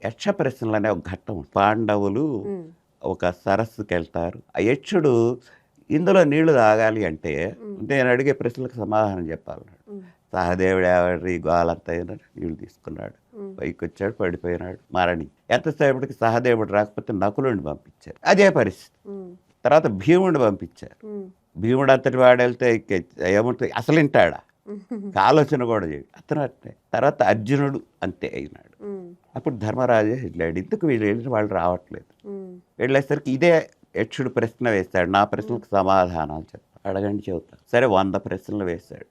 యక్ష ప్రశ్నలు అనే ఒక ఘట్టం. పాండవులు ఒక సరస్సుకి వెళ్తారు. ఆ యక్షుడు ఇందులో నీళ్లు తాగాలి అంటే నేను అడిగే ప్రశ్నలకు సమాధానం చెప్పాలన్నాడు. సహదేవుడు ఎవరి గోలంతా అయినాడు, నీళ్లు తీసుకున్నాడు, పైకి వచ్చాడు, పడిపోయినాడు, మరణి. ఎంతసేపటికి సహదేవుడు రాకపోతే నకులుని పంపించారు. అదే పరిస్థితి. తర్వాత భీముడిని పంపించారు. భీముడు అంతటి వాడు వెళ్తే ఏముంటుంది, అసలు వింటాడా, ఆలోచన కూడా చేయడు. అతను అట్టే. తర్వాత అర్జునుడు అంతే అయినాడు. అప్పుడు ధర్మరాజు వెళ్ళాడు. ఇందుకు వీళ్ళు వెళ్ళిన వాళ్ళు రావట్లేదు. వెళ్ళేసరికి ఇదే యక్షుడు ప్రశ్న వేశాడు. నా ప్రశ్నలకు సమాధానాలు చెప్తాను, అడగండి చెబుతాను. సరే 100 ప్రశ్నలు వేశాడు.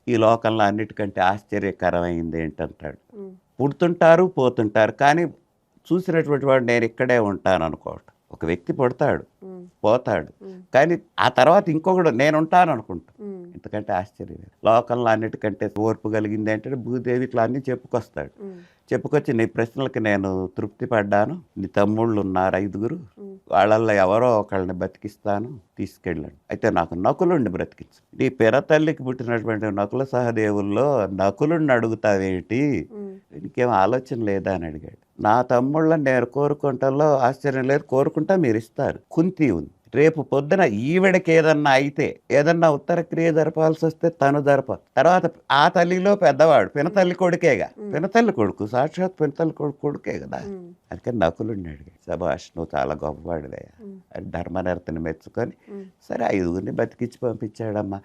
ఈ లోకంలో అన్నిటికంటే ఆశ్చర్యకరమైంది ఏంటంటాడు. పుడుతుంటారు, పోతుంటారు, కానీ చూసినటువంటి వాడు నేను ఇక్కడే ఉంటాను అనుకోవటం. ఒక వ్యక్తి పుడతాడు, పోతాడు, కానీ ఆ తర్వాత ఇంకొకడు నేను ఉంటాను అనుకుంటా. ఎందుకంటే ఆశ్చర్యం లోకంలో అన్నిటికంటే ఓర్పు కలిగింది ఏంటంటే భూదేవి ఇట్లా అన్నీ చెప్పుకొస్తాడు. చెప్పుకొచ్చి నీ ప్రశ్నలకి నేను తృప్తి పడ్డాను, నీ తమ్ముళ్ళు ఉన్నారు 5గురు, వాళ్ళల్లో ఎవరో ఒకళ్ళని బతికిస్తాను, తీసుకెళ్ళండి. అయితే నాకు నకులుండి బ్రతికించు. నీ పెరతల్లికి పుట్టినటువంటి నకుల సహదేవుల్లో నకులుండి అడుగుతావేంటి, ఇంకేం ఆలోచన లేదా అని అడిగాడు. నా తమ్ముళ్ళని నేను కోరుకుంటాలో ఆశ్చర్యం లేదు, కోరుకుంటా మీరు ఇస్తారు. కుంతి ఉంది, రేపు పొద్దున ఈవిడకి ఏదన్నా అయితే, ఏదన్నా ఉత్తర క్రియ జరపాల్సి వస్తే తను జరపదు. తర్వాత ఆ తల్లిలో పెద్దవాడు పినతల్లి కొడుకేగా, పినతల్లి కొడుకు సాక్షాత్ పినతల్లి కొడుకే కదా. అందుకని నకులుండి అడిగాడు. సభాష్, నువ్వు చాలా గొప్పవాడివయ్యా అని ధర్మనిరతని మెచ్చుకొని సరే 5గురిని బతికించి పంపించాడమ్మా.